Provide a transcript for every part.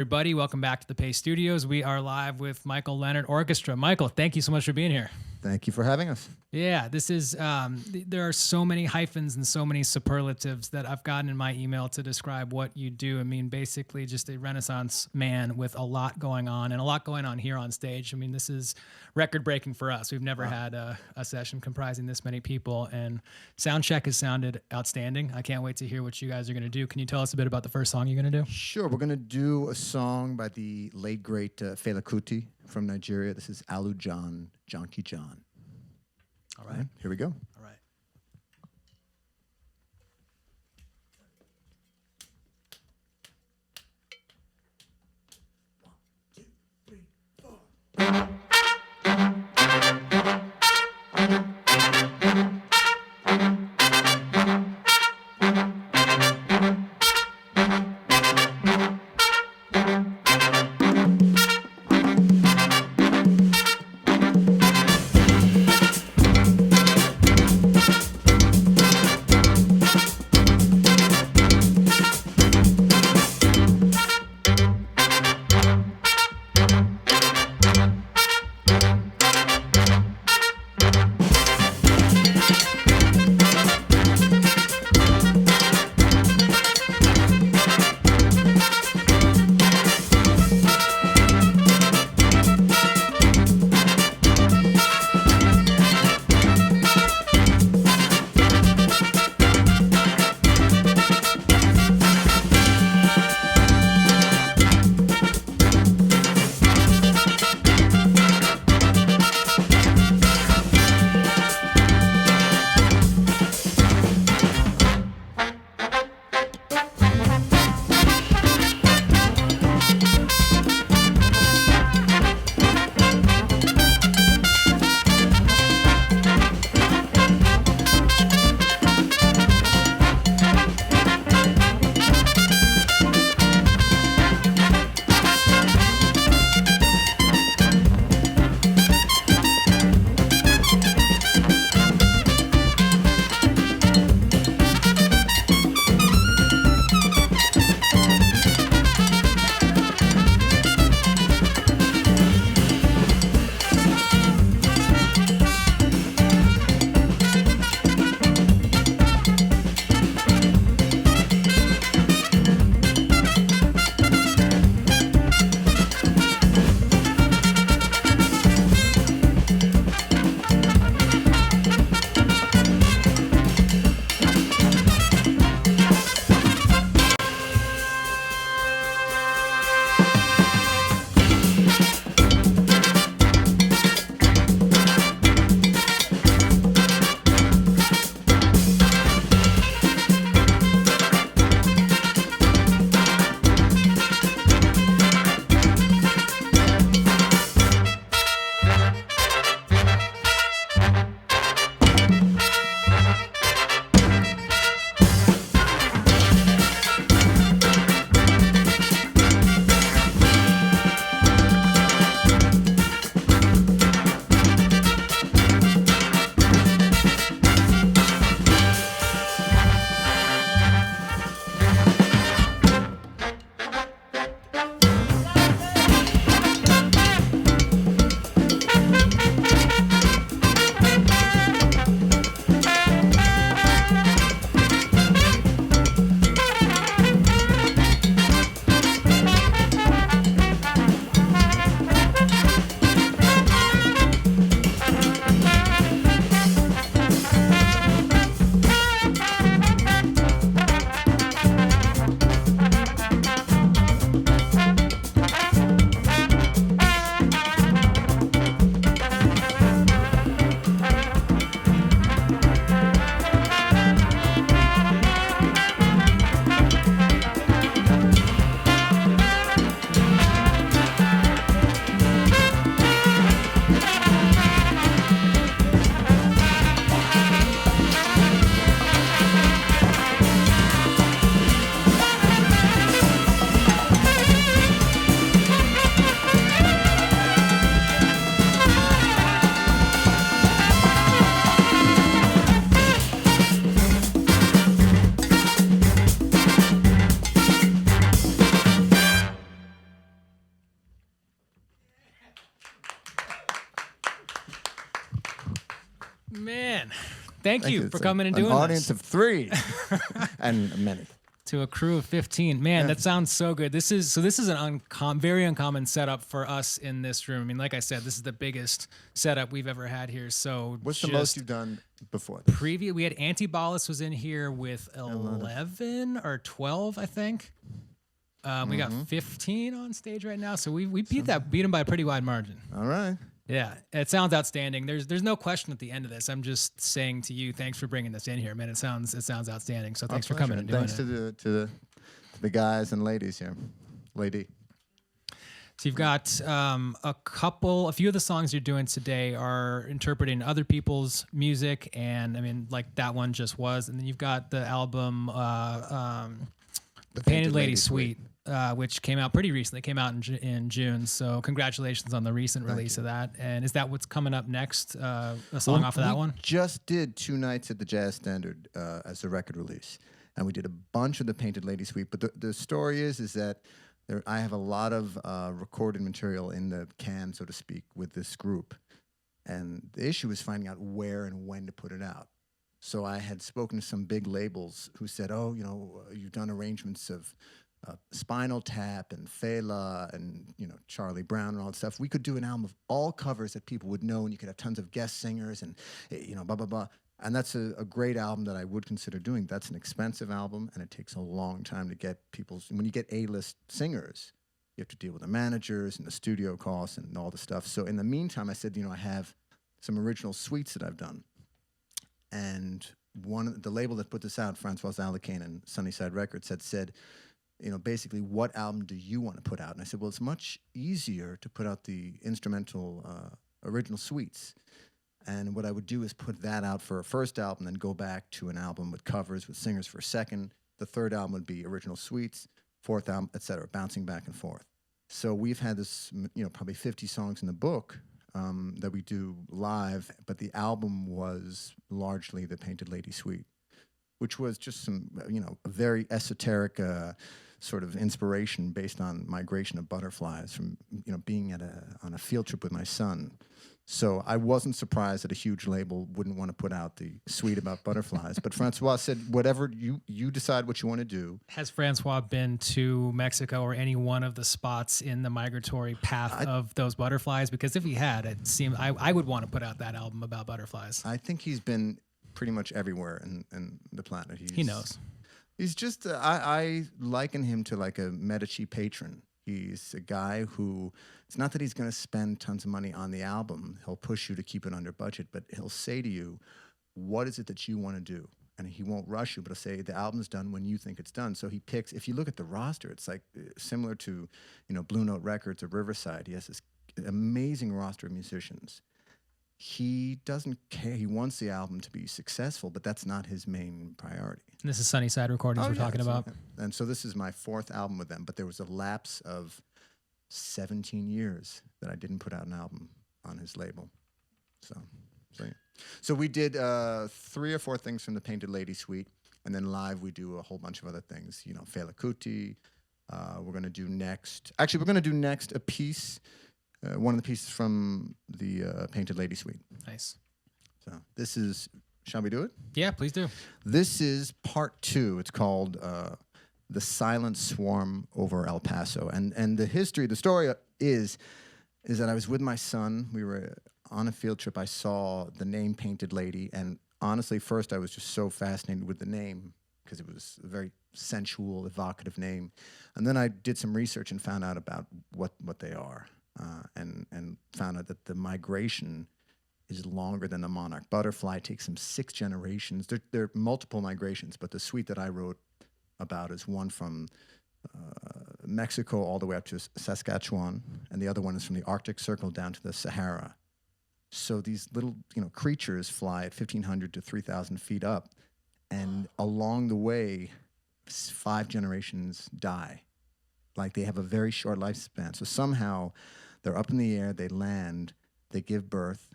Everybody, welcome back to the Paste Studios. We are live with Leonhart Orchestra. Michael, thank you so much for being here. Thank you for having us. Yeah, this is, there are so many hyphens and so many superlatives that I've gotten in my email to describe what you do. I mean, basically just a Renaissance man with a lot going on and a lot going on here on stage. I mean, this is record breaking for us. We've never had a session comprising this many people, and sound check has sounded outstanding. I can't wait to hear what you guys are going to do. Can you tell us a bit about the first song you're going to do? Sure. We're going to do a song by the late, great Fela Kuti from Nigeria. This is Alu Jon Jonki Jon. All right. Here we go. All right. One, two, three, four. Man, thank you for It's coming and an doing audience this. of 3 and many. To a crew of 15. Man, that sounds so good. This is an very uncommon setup for us in this room. I mean, like I said, this is the biggest setup we've ever had here. So What's the most you've done before this? We had Antibolus was in here with 11 or 12, I think. We got 15 on stage right now, so we beat him by a pretty wide margin. All right. Yeah, it sounds outstanding. There's no question at the end of this. I'm just saying to you, thanks for bringing this in here, man. It sounds outstanding. So thanks for coming and doing thanks it. to the guys and ladies here, lady. So you've got a few of the songs you're doing today are interpreting other people's music, and I mean, like that one just was. And then you've got the album, the Painted Lady Suite. Which came out pretty recently. It came out in June. So congratulations on the recent release of that. And is that what's coming up next? A song off of that one? Just did 2 nights at the Jazz Standard as a record release. And we did a bunch of the Painted Lady Suite. But the story is that I have a lot of recorded material in the can, so to speak, with this group. And the issue is finding out where and when to put it out. So I had spoken to some big labels who said, oh, you've done arrangements of Spinal Tap and Fela and Charlie Brown and all that stuff. We could do an album of all covers that people would know, and you could have tons of guest singers and blah blah blah. And that's a great album that I would consider doing. That's an expensive album, and it takes a long time to get people's. When you get A-list singers, you have to deal with the managers and the studio costs and all the stuff. So in the meantime, I said, I have some original suites that I've done, and the label that put this out, Francois Alekane and Sunnyside Records, had said, basically, what album do you want to put out? And I said, well, it's much easier to put out the instrumental original suites. And what I would do is put that out for a first album, then go back to an album with covers with singers for a second. The third album would be original suites, fourth album, et cetera, bouncing back and forth. So we've had this, probably 50 songs in the book that we do live, but the album was largely the Painted Lady Suite, which was just some, a very esoteric sort of inspiration based on migration of butterflies from, being on a field trip with my son. So I wasn't surprised that a huge label wouldn't want to put out the suite about butterflies. But Francois said, whatever you decide what you want to do. Has Francois been to Mexico or any one of the spots in the migratory path of those butterflies? Because if he had, it seemed I would want to put out that album about butterflies. I think he's been pretty much everywhere in the planet. He knows. He's just, I liken him to like a Medici patron. He's a guy who, it's not that he's going to spend tons of money on the album. He'll push you to keep it under budget, but he'll say to you, what is it that you want to do? And he won't rush you, but he'll say, the album's done when you think it's done. So he picks, if you look at the roster, it's like similar to, Blue Note Records or Riverside. He has this amazing roster of musicians. He doesn't care. He wants the album to be successful, but that's not his main priority. And this is Sunnyside Recordings we're talking about. Okay. And so this is my 4th album with them, but there was a lapse of 17 years that I didn't put out an album on his label. So we did 3 or 4 things from the Painted Lady Suite, and then live we do a whole bunch of other things. Fela Kuti. We're going to do next. Actually, we're going to do next a piece. One of the pieces from the Painted Lady Suite. Nice. So this is, shall we do it? Yeah, please do. This is part 2. It's called The Silent Swarm Over El Paso. And the story is that I was with my son. We were on a field trip. I saw the name Painted Lady. And honestly, first I was just so fascinated with the name because it was a very sensual, evocative name. And then I did some research and found out about what they are. And found out that the migration is longer than the monarch butterfly. It takes them 6 generations. There are multiple migrations, but the suite that I wrote about is one from Mexico all the way up to Saskatchewan, and the other one is from the Arctic Circle down to the Sahara. So these little creatures fly at 1,500 to 3,000 feet up, and along the way, 5 generations die. Like they have a very short lifespan. So somehow they're up in the air, they land, they give birth,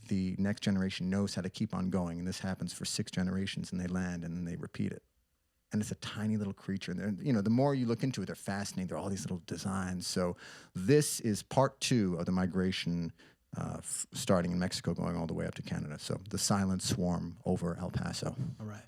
the next generation knows how to keep on going, and this happens for 6 generations, and they land, and then they repeat it. And it's a tiny little creature. And the more you look into it, they're fascinating. There are all these little designs. So this is part 2 of the migration starting in Mexico, going all the way up to Canada. So the silent swarm over El Paso. All right.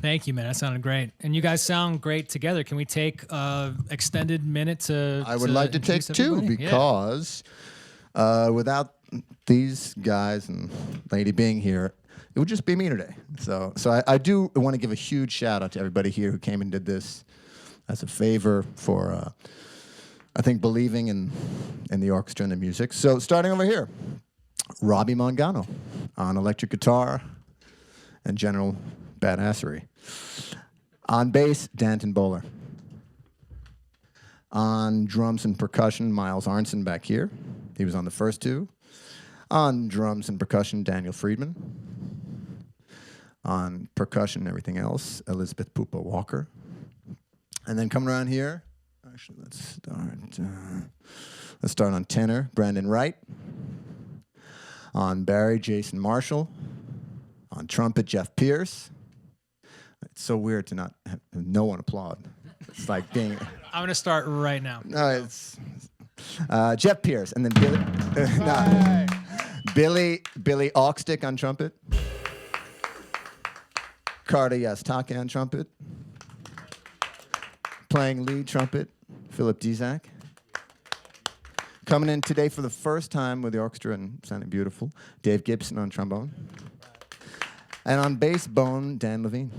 Thank you, man. That sounded great. And you guys sound great together. Can we take an extended minute to I would like to take introduce two everybody? because without these guys and lady being here, it would just be me today. So I do want to give a huge shout out to everybody here who came and did this as a favor for, I think, believing in the orchestra and the music. So starting over here, Robbie Mangano on electric guitar and general badassery. On bass, Danton Bowler. On drums and percussion, Miles Arnson back here. He was on the first two. On drums and percussion, Daniel Friedman. On percussion and everything else, Elizabeth Pupa Walker. And then coming around here, actually, let's start on tenor, Brandon Wright. On Barry, Jason Marshall. On trumpet, Jeff Pierce. It's so weird to not have no one applaud. It's like being... I'm going to start right now. No, it's Jeff Pierce, and then Billy Oxtick on trumpet. Carter Yastake on trumpet. Playing lead trumpet, Philip Dizak. Coming in today for the first time with the orchestra and sounding beautiful, Dave Gibson on trombone. And on bass, bone, Dan Levine.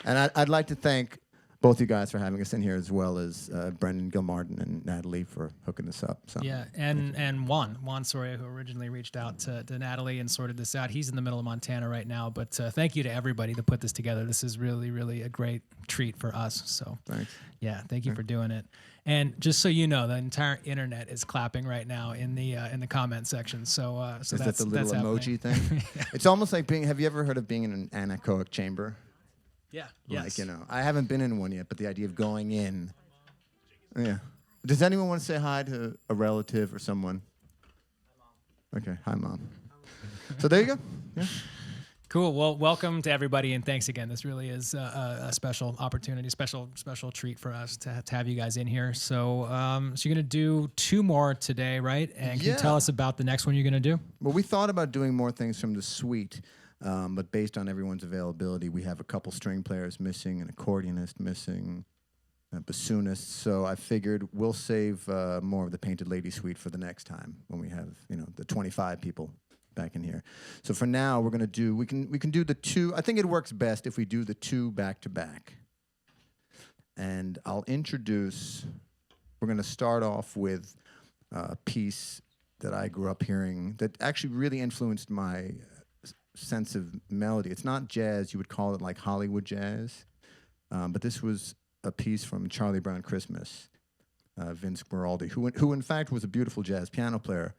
And I'd like to thank both you guys for having us in here, as well as Brendan Gilmartin and Natalie for hooking this up. So. Yeah, and Juan Soria, who originally reached out to Natalie and sorted this out. He's in the middle of Montana right now, but thank you to everybody that put this together. This is really, really a great treat for us. So thanks. Yeah, thank you for doing it. And just so you know, the entire internet is clapping right now in the comment section. So is that's that the little emoji thing? Yeah. It's almost like being. Have you ever heard of being in an anechoic chamber? Yeah. Like, I haven't been in one yet, but the idea of going in. Yeah. Does anyone want to say hi to a relative or someone? Okay. Hi, Mom. So there you go. Yeah. Cool. Well, welcome to everybody, and thanks again. This really is a special opportunity, special treat for us to have you guys in here. So, so you're gonna do two more today, right? And can you tell us about the next one you're gonna do? Well, we thought about doing more things from the suite, but based on everyone's availability, we have a couple string players missing, an accordionist missing, a bassoonist. So I figured we'll save more of the Painted Lady Suite for the next time when we have the 25 people back in here. So for now, we're gonna do we can do the two. I think it works best if we do the two back to back. And I'll introduce. We're gonna start off with a piece that I grew up hearing that actually really influenced my sense of melody. It's not jazz; you would call it like Hollywood jazz, but this was a piece from Charlie Brown Christmas, Vince Guaraldi, who in fact was a beautiful jazz piano player,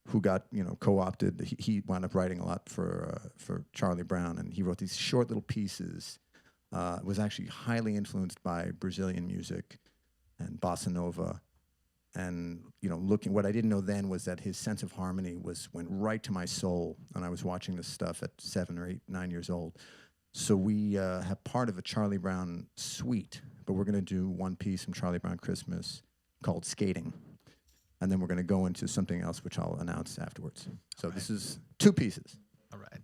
who got co-opted. He wound up writing a lot for Charlie Brown, and he wrote these short little pieces. Was actually highly influenced by Brazilian music and bossa nova, and what I didn't know then was that his sense of harmony went right to my soul. And I was watching this stuff at 7 or 8, 9 years old. So we have part of a Charlie Brown suite, but we're going to do one piece from Charlie Brown Christmas called Skating. And then we're going to go into something else, which I'll announce afterwards. So this is two pieces. All right.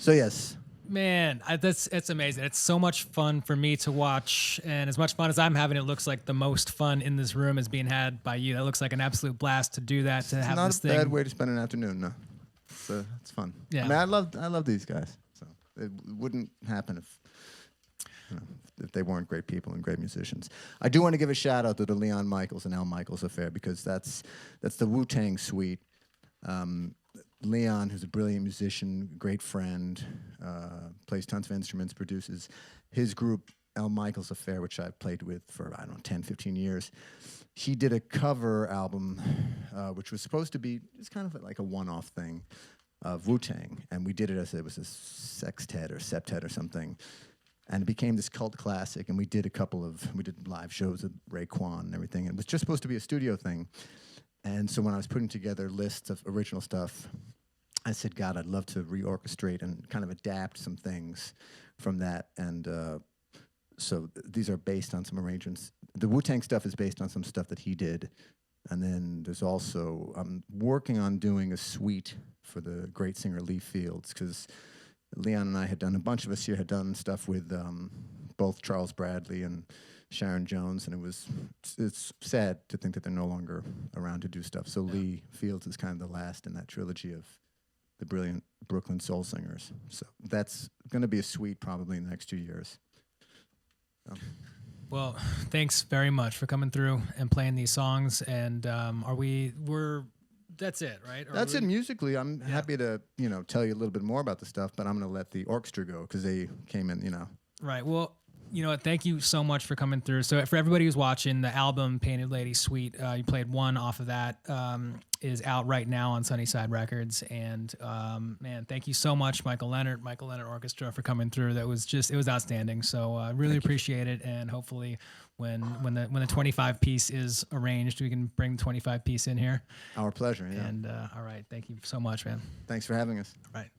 So yes, Man, it's amazing. It's so much fun for me to watch, and as much fun as I'm having, it looks like the most fun in this room is being had by you. That looks like an absolute blast to do that. To it's have not this a bad thing. way to spend an afternoon. No, it's fun. Yeah. I mean, I love these guys. So it wouldn't happen if you know, if they weren't great people and great musicians. I do want to give a shout out to the Leon Michaels and Al Michaels affair because that's the Wu-Tang Suite. Leon, who's a brilliant musician, great friend, plays tons of instruments, produces his group, Al Michaels Affair, which I've played with for, I don't know, 10, 15 years. He did a cover album, which was supposed to be, it's kind of like a one-off thing of Wu-Tang. And we did it as it was a sextet or septet or something. And it became this cult classic. And we did live shows with Raekwon and everything. And it was just supposed to be a studio thing. And so when I was putting together lists of original stuff, I said, God, I'd love to reorchestrate and kind of adapt some things from that. And so these are based on some arrangements. The Wu-Tang stuff is based on some stuff that he did. And then there's also, I'm working on doing a suite for the great singer Lee Fields, because Leon and I had done, a bunch of us here had done stuff with both Charles Bradley and Sharon Jones, and it's sad to think that they're no longer around to do stuff. So Lee Fields is kind of the last in that trilogy of the brilliant Brooklyn soul singers. So that's going to be a suite probably in the next 2 years. Well, thanks very much for coming through and playing these songs. And that's it, right? That's it musically. I'm happy to tell you a little bit more about the stuff, but I'm going to let the orchestra go because they came in. Right. Well, you know what? Thank you so much for coming through. So for everybody who's watching, the album Painted Lady Suite, you played one off of that, is out right now on Sunnyside Records. And man, thank you so much, Michael Leonhart Orchestra, for coming through. It was outstanding. So I really appreciate it. And hopefully when the 25 piece is arranged, we can bring the 25 piece in here. Our pleasure. Yeah. And all right. Thank you so much, man. Thanks for having us. All right.